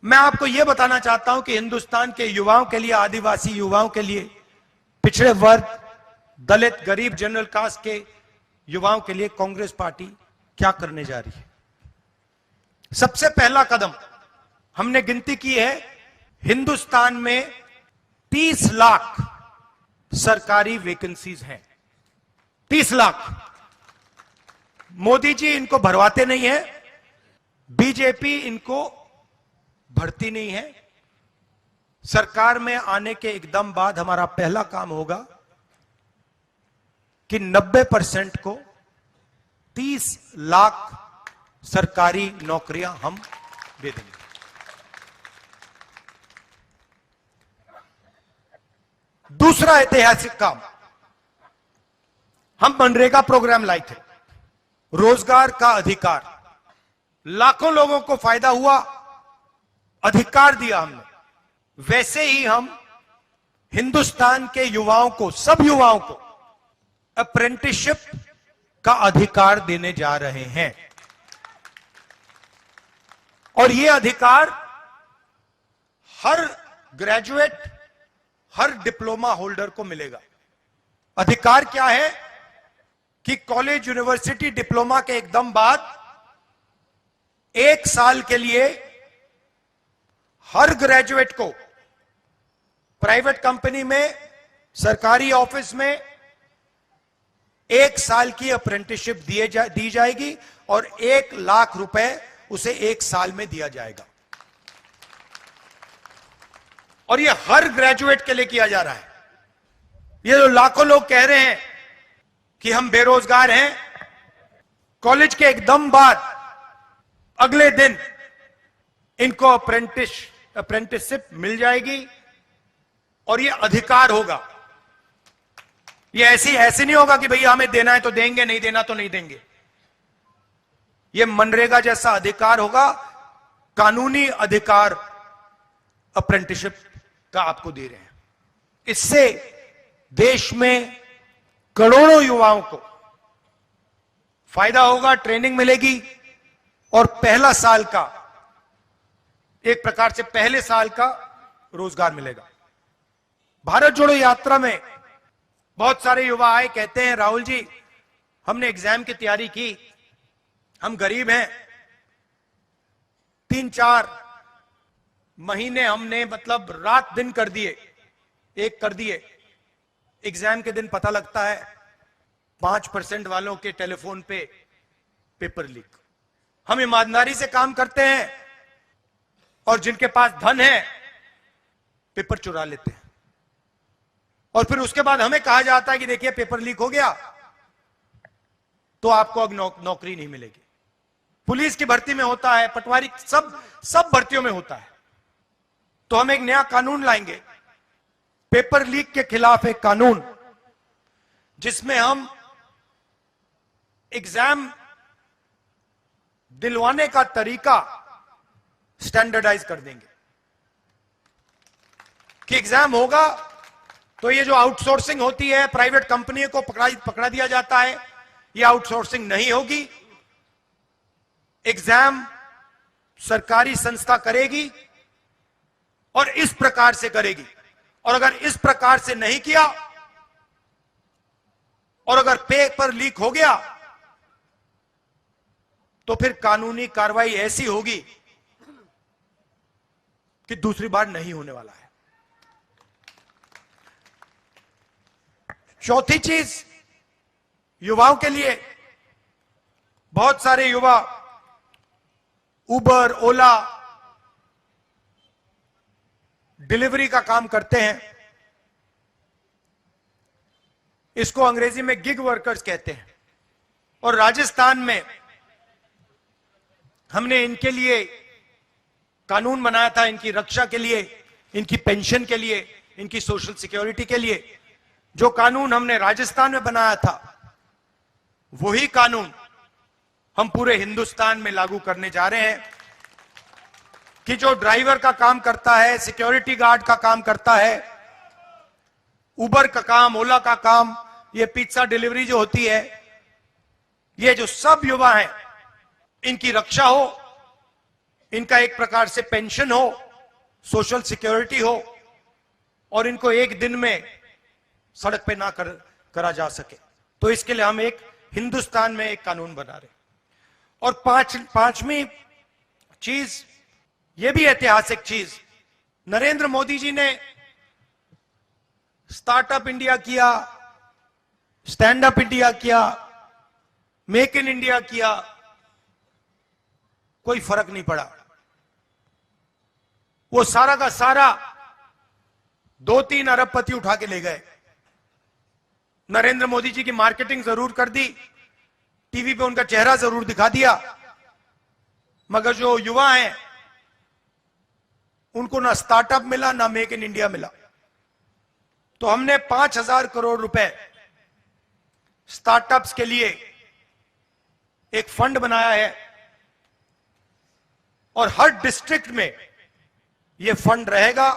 मैं आपको यह बताना चाहता हूं कि हिंदुस्तान के युवाओं के लिए, आदिवासी युवाओं के लिए, पिछड़े वर्ग, दलित, गरीब, जनरल कास्ट के युवाओं के लिए कांग्रेस पार्टी क्या करने जा रही है। सबसे पहला कदम हमने गिनती की है, हिंदुस्तान में 30 लाख सरकारी वैकेंसीज हैं। 30 लाख। मोदी जी इनको भरवाते नहीं है, बीजेपी इनको भरती नहीं है। सरकार में आने के एकदम बाद हमारा पहला काम होगा कि 90% को 30 लाख सरकारी नौकरियां हम दे देंगे। दूसरा ऐतिहासिक काम, हम मनरेगा प्रोग्राम लाए थे, रोजगार का अधिकार। लाखों लोगों को फायदा हुआ, अधिकार दिया हमने। वैसे ही हम हिंदुस्तान के युवाओं को, सब युवाओं को अप्रेंटिसशिप का अधिकार देने जा रहे हैं। और यह अधिकार हर ग्रेजुएट, हर डिप्लोमा होल्डर को मिलेगा। अधिकार क्या है कि कॉलेज, यूनिवर्सिटी, डिप्लोमा के एकदम बाद 1 साल के लिए हर ग्रेजुएट को प्राइवेट कंपनी में, सरकारी ऑफिस में 1 साल की अप्रेंटिसशिप दी जाएगी और 1 लाख रुपए उसे 1 साल में दिया जाएगा। और यह हर ग्रेजुएट के लिए किया जा रहा है। ये जो लाखों लोग कह रहे हैं कि हम बेरोजगार हैं, कॉलेज के एकदम बाद अगले दिन इनको अप्रेंटिसशिप मिल जाएगी और यह अधिकार होगा। यह ऐसे नहीं होगा कि भैया हमें देना है तो देंगे, नहीं देना तो नहीं देंगे। यह मनरेगा जैसा अधिकार होगा, कानूनी अधिकार अप्रेंटिसशिप का आपको दे रहे हैं। इससे देश में करोड़ों युवाओं को फायदा होगा, ट्रेनिंग मिलेगी और पहला साल का, एक प्रकार से पहले साल का रोजगार मिलेगा। भारत जोड़ो यात्रा में बहुत सारे युवा आए, कहते हैं राहुल जी हमने एग्जाम की तैयारी की, हम गरीब हैं, 3-4 महीने हमने मतलब रात दिन कर दिए, एग्जाम के दिन पता लगता है 5% वालों के टेलीफोन पे पेपर लीक। हम ईमानदारी से काम करते हैं और जिनके पास धन है पेपर चुरा लेते हैं और फिर उसके बाद हमें कहा जाता है कि देखिए पेपर लीक हो गया तो आपको अब नौकरी नहीं मिलेगी। पुलिस की भर्ती में होता है, पटवारी, सब भर्तियों में होता है। तो हम एक नया कानून लाएंगे, पेपर लीक के खिलाफ एक कानून, जिसमें हम एग्जाम दिलवाने का तरीका स्टैंडर्डाइज कर देंगे कि एग्जाम होगा तो ये जो आउटसोर्सिंग होती है, प्राइवेट कंपनी को पकड़ा दिया जाता है, ये आउटसोर्सिंग नहीं होगी। एग्जाम सरकारी संस्था करेगी और इस प्रकार से करेगी। और अगर इस प्रकार से नहीं किया और अगर पेपर लीक हो गया तो फिर कानूनी कार्रवाई ऐसी होगी कि दूसरी बार नहीं होने वाला है। चौथी चीज, युवाओं के लिए बहुत सारे युवा उबर, ओला, डिलीवरी का काम करते हैं। इसको अंग्रेजी में गिग वर्कर्स कहते हैं। और राजस्थान में हमने इनके लिए कानून बनाया था, इनकी रक्षा के लिए, इनकी पेंशन के लिए, इनकी सोशल सिक्योरिटी के लिए। जो कानून हमने राजस्थान में बनाया था वही कानून हम पूरे हिंदुस्तान में लागू करने जा रहे हैं कि जो ड्राइवर का काम करता है, सिक्योरिटी गार्ड का काम करता है, उबर का काम, ओला का काम, ये पिज्जा डिलीवरी जो होती है, ये जो सब युवा हैं इनकी रक्षा हो, इनका एक प्रकार से पेंशन हो, सोशल सिक्योरिटी हो, और इनको एक दिन में सड़क पे ना करा जा सके। तो इसके लिए हम एक हिंदुस्तान में एक कानून बना रहे। और पांचवी चीज, ये भी ऐतिहासिक चीज, नरेंद्र मोदी जी ने स्टार्टअप इंडिया किया, स्टैंड अप इंडिया किया, मेक इन इंडिया किया, कोई फर्क नहीं पड़ा। वो सारा का सारा 2-3 अरबपति उठा के ले गए। नरेंद्र मोदी जी की मार्केटिंग जरूर कर दी, टीवी पे उनका चेहरा जरूर दिखा दिया, मगर जो युवा हैं उनको ना स्टार्टअप मिला, ना मेक इन इंडिया मिला। तो हमने 5,000 करोड़ रुपए स्टार्टअप्स के लिए एक फंड बनाया है, और हर डिस्ट्रिक्ट में यह फंड रहेगा।